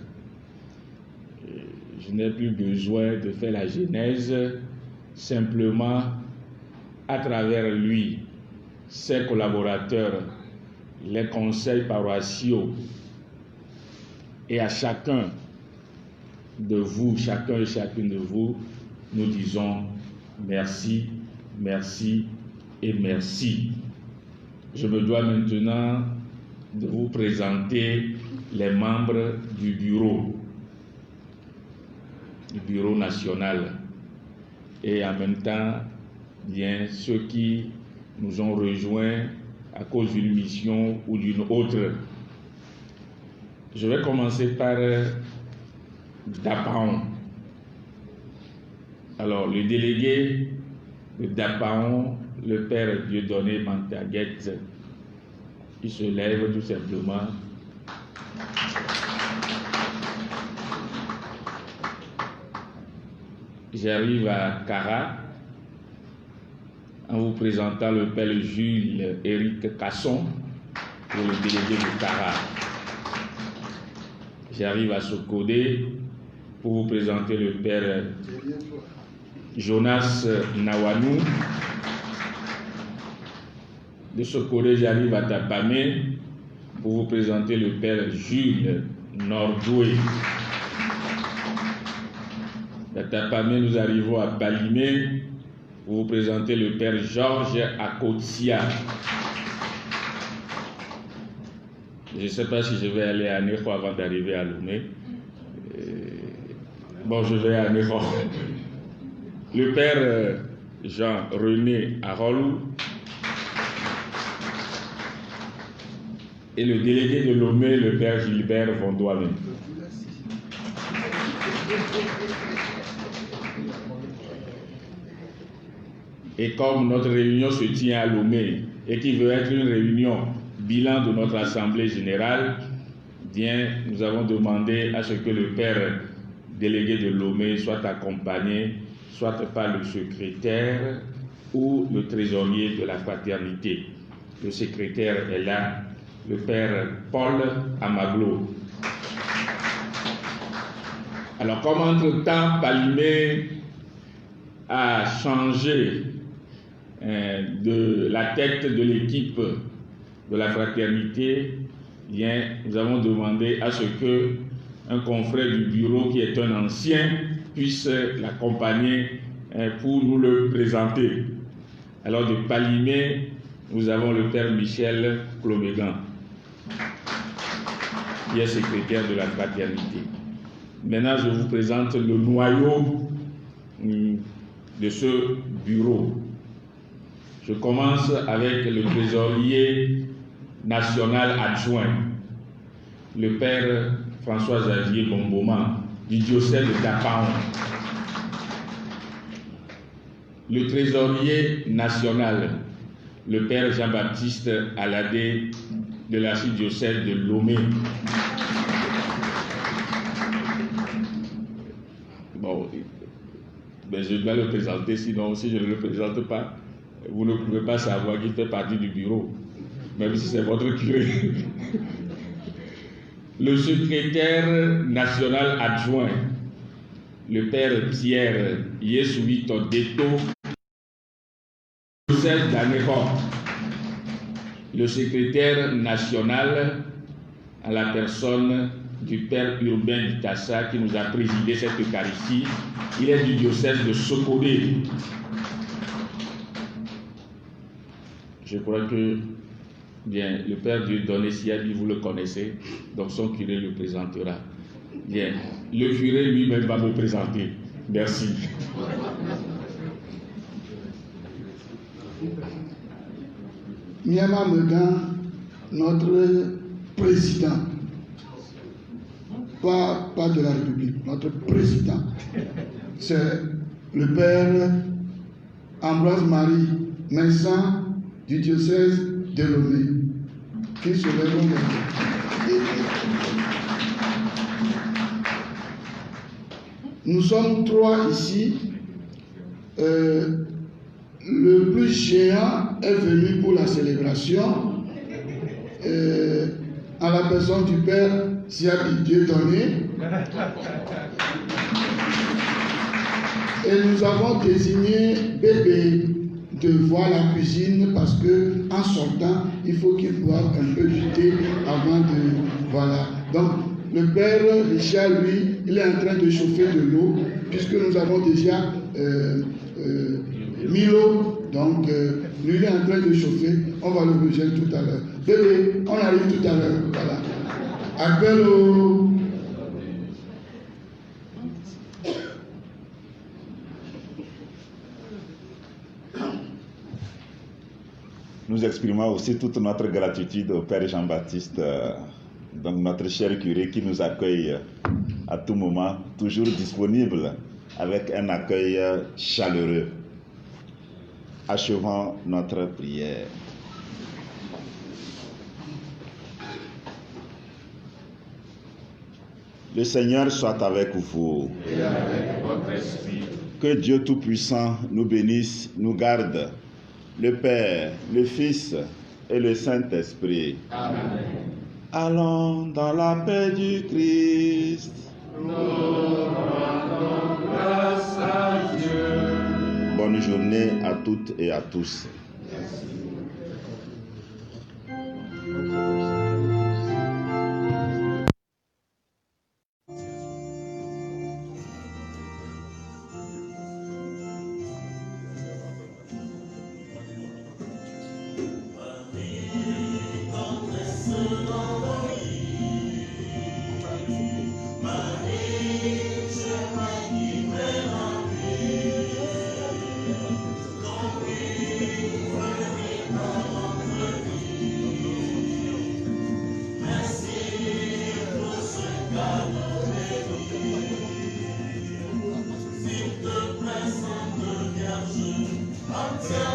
Je n'ai plus besoin de faire la genèse, simplement à travers lui, ses collaborateurs, les conseils paroissiaux et à chacun de vous, chacun et chacune de vous, nous disons merci, merci et merci. Je me dois maintenant de vous présenter les membres du bureau national et en même temps bien ceux qui nous ont rejoints à cause d'une mission ou d'une autre. Je vais commencer par Dapaon. Alors, le délégué de Dapaon, le père Dieudonné Mantaguette, il se lève tout simplement. J'arrive à Cara en vous présentant le père Jules Éric Casson pour le délégué de Cara. J'arrive à Sokodé pour vous présenter le père Jonas Nawanou. De Sokodé, j'arrive à Tapamé pour vous présenter le père Jules Nordoué. De Tapamé, nous arrivons à Balimé pour vous présenter le père Georges Akotia. Je ne sais pas si je vais aller à Ného avant d'arriver à Lomé. Bon, je vais à Ného. Le père Jean-René Arolou et le délégué de Lomé, le père Gilbert Vondoamé. Et comme notre réunion se tient à Lomé et qui veut être une réunion bilan de notre assemblée générale, bien, nous avons demandé à ce que le père délégué de Lomé soit accompagné, soit par le secrétaire ou le trésorier de la fraternité. Le secrétaire est là, le père Paul Amaglo. Alors, comme entre-temps, Balimé a changé de la tête de l'équipe de la fraternité, bien, nous avons demandé à ce que un confrère du bureau qui est un ancien puisse l'accompagner pour nous le présenter. Alors de Balimé, nous avons le père Michel Clomégan, qui est secrétaire de la fraternité. Maintenant, je vous présente le noyau de ce bureau. Je commence avec le trésorier national adjoint, le père François-Xavier Bomboma, du diocèse de Dapaon. Le trésorier national, le père Jean-Baptiste Aladé, de l'archidiocèse de Lomé. Bon, ben je dois le présenter, sinon si je ne le présente pas, vous ne pouvez pas savoir qu'il fait partie du bureau, même si c'est votre curé. Le secrétaire national adjoint, le père Pierre Yesuito Deto, le secrétaire national à la personne du père Urbain Ditassa qui nous a présidé cette Eucharistie, il est du diocèse de Sokodé. Je crois que bien, le père Dieudonné Siabi, vous le connaissez, donc son curé le présentera. Bien. Le curé lui-même va me présenter. Merci. Miama Megan, notre président, pas de la République, notre président, c'est le père Ambroise-Marie Vincent du diocèse de Lomé, qui se lève au matin. Nous sommes 3 ici. Le plus géant est venu pour la célébration en la personne du père Siak Dieudonné. Et nous avons désigné bébé de voir la cuisine parce que en sortant, il faut qu'il boive un peu du thé avant de... Voilà. Donc, le père Richard, lui, il est en train de chauffer de l'eau puisque nous avons déjà mis l'eau. Donc, lui, il est en train de chauffer. On va le rejoindre tout à l'heure. Bébé, on arrive tout à l'heure. Voilà. Appel au... Nous exprimons aussi toute notre gratitude au Père Jean-Baptiste, donc notre cher curé qui nous accueille à tout moment, toujours disponible, avec un accueil chaleureux. Achevons notre prière. Le Seigneur soit avec vous. Et avec votre esprit. Que Dieu Tout-Puissant nous bénisse, nous garde, le Père, le Fils et le Saint-Esprit. Amen. Allons dans la paix du Christ. Nous rendons grâce à Dieu. Bonne journée à toutes et à tous. Until